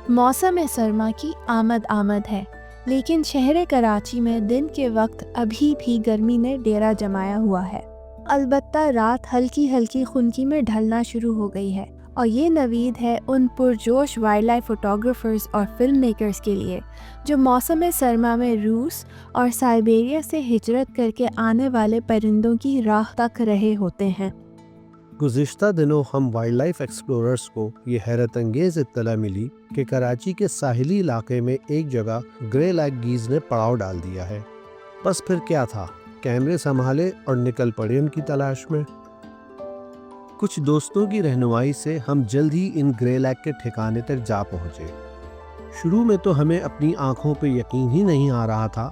موسم سرما کی آمد ہے، لیکن شہر کراچی میں دن کے وقت ابھی بھی گرمی نے ڈیرا جمایا ہوا ہے۔ البتہ رات ہلکی ہلکی خنکی میں ڈھلنا شروع ہو گئی ہے، اور یہ نوید ہے ان پرجوش وائلڈ لائف فوٹوگرافرز اور فلم میکرز کے لیے جو موسم سرما میں روس اور سائبیریا سے ہجرت کر کے آنے والے پرندوں کی راہ تک رہے ہوتے ہیں۔ گزشتہ دنوں ہم وائلڈ لائف ایکسپلوررز کو یہ حیرت انگیز اطلاع ملی کہ کراچی کے ساحلی علاقے میں ایک جگہ گرے لیگ گیز نے پڑاؤ ڈال دیا ہے۔ بس پھر کیا تھا؟ کیمرے سنبھالے اور نکل پڑے ان کی تلاش میں۔ کچھ دوستوں کی رہنمائی سے ہم جلد ہی ان گرے لیگ کے ٹھکانے تک جا پہنچے۔ شروع میں تو ہمیں اپنی آنکھوں پہ یقین ہی نہیں آ رہا تھا،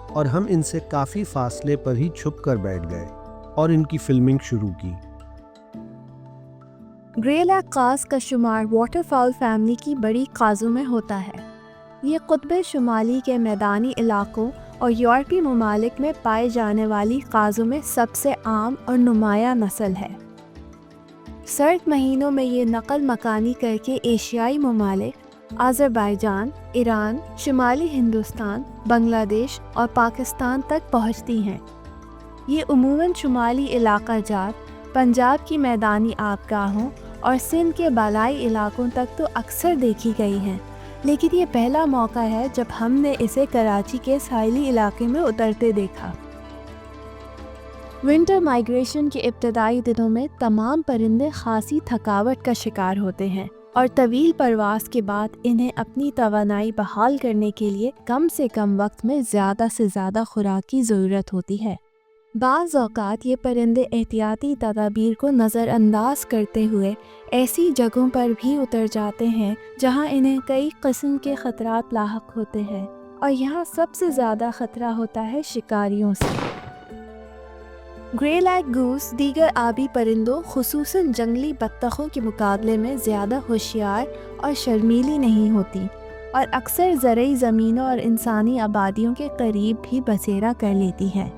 اور ہم ان سے کافی فاصلے پر ہی چھپ کر بیٹھ گئے اور ان کی فلمنگ شروع کی۔ گرے لیگ قاز کا شمار واٹر فاؤل فیملی کی بڑی قازوں میں ہوتا ہے۔ یہ قطب شمالی کے میدانی علاقوں اور یورپی ممالک میں پائے جانے والی قازوں میں سب سے عام اور نمایاں نسل ہے۔ سرد مہینوں میں یہ نقل مکانی کر کے ایشیائی ممالک آذربائیجان، ایران، شمالی ہندوستان، بنگلہ دیش اور پاکستان تک پہنچتی ہیں۔ یہ عموماً شمالی علاقہ جات، پنجاب کی میدانی آبگاہوں اور سندھ کے بالائی علاقوں تک تو اکثر دیکھی گئی ہیں، لیکن یہ پہلا موقع ہے جب ہم نے اسے کراچی کے ساحلی علاقے میں اترتے دیکھا۔ ونٹر مائیگریشن کے ابتدائی دنوں میں تمام پرندے خاصی تھکاوٹ کا شکار ہوتے ہیں، اور طویل پرواز کے بعد انہیں اپنی توانائی بحال کرنے کے لیے کم سے کم وقت میں زیادہ سے زیادہ خوراک کی ضرورت ہوتی ہے۔ بعض اوقات یہ پرندے احتیاطی تدابیر کو نظر انداز کرتے ہوئے ایسی جگہوں پر بھی اتر جاتے ہیں جہاں انہیں کئی قسم کے خطرات لاحق ہوتے ہیں، اور یہاں سب سے زیادہ خطرہ ہوتا ہے شکاریوں سے۔ گرے لیگ گوس دیگر آبی پرندوں خصوصاً جنگلی بطخوں کے مقابلے میں زیادہ ہوشیار اور شرمیلی نہیں ہوتی، اور اکثر زرعی زمینوں اور انسانی آبادیوں کے قریب بھی بسیرا کر لیتی ہے۔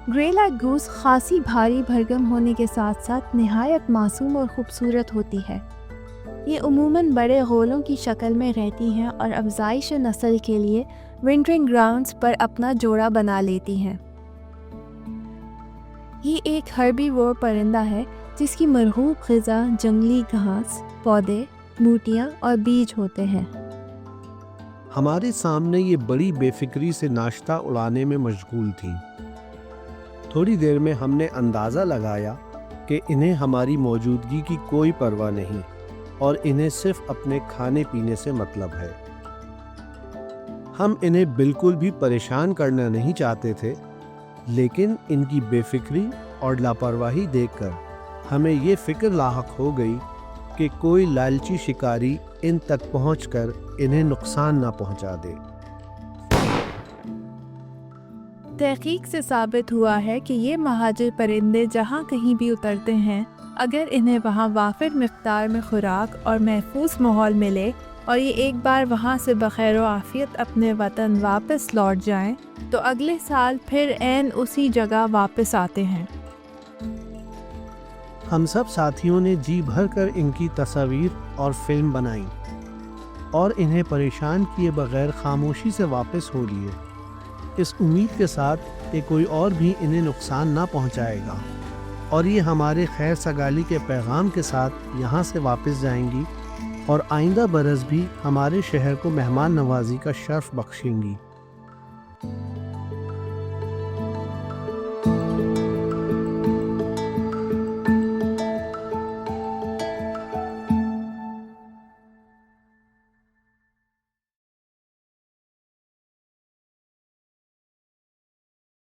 گرے لیگ گوس خاصی بھاری بھرگم ہونے کے ساتھ ساتھ نہایت معصوم اور خوبصورت ہوتی ہے۔ یہ عموماً بڑے غولوں کی شکل میں رہتی ہیں اور افزائش نسل کے لیے ونٹرنگ گراؤنڈز پر اپنا جوڑا بنا لیتی ہیں۔ یہ ایک ہربی وور پرندہ ہے جس کی مرغوب غذا جنگلی گھاس، پودے، بوٹیاں اور بیج ہوتے ہیں۔ ہمارے سامنے یہ بڑی بے فکری سے ناشتہ اڑانے میں مشغول تھیں۔ تھوڑی دیر میں ہم نے اندازہ لگایا کہ انہیں ہماری موجودگی کی کوئی پرواہ نہیں، اور انہیں صرف اپنے کھانے پینے سے مطلب ہے۔ ہم انہیں بالکل بھی پریشان کرنا نہیں چاہتے تھے، لیکن ان کی بے فکری اور لاپرواہی دیکھ کر ہمیں یہ فکر لاحق ہو گئی کہ کوئی لالچی شکاری ان تک پہنچ کر انہیں نقصان نہ پہنچا دے۔ تحقیق سے ثابت ہوا ہے کہ یہ مہاجر پرندے جہاں کہیں بھی اترتے ہیں، اگر انہیں وہاں وافر مقدار میں خوراک اور محفوظ ماحول ملے اور یہ ایک بار وہاں سے بخیر و عافیت اپنے وطن واپس لوٹ جائیں تو اگلے سال پھر عین اسی جگہ واپس آتے ہیں۔ ہم سب ساتھیوں نے جی بھر کر ان کی تصاویر اور فلم بنائی، اور انہیں پریشان کیے بغیر خاموشی سے واپس ہو لیے، اس امید کے ساتھ کہ کوئی اور بھی انہیں نقصان نہ پہنچائے گا، اور یہ ہمارے خیر سگالی کے پیغام کے ساتھ یہاں سے واپس جائیں گی اور آئندہ برس بھی ہمارے شہر کو مہمان نوازی کا شرف بخشیں گی۔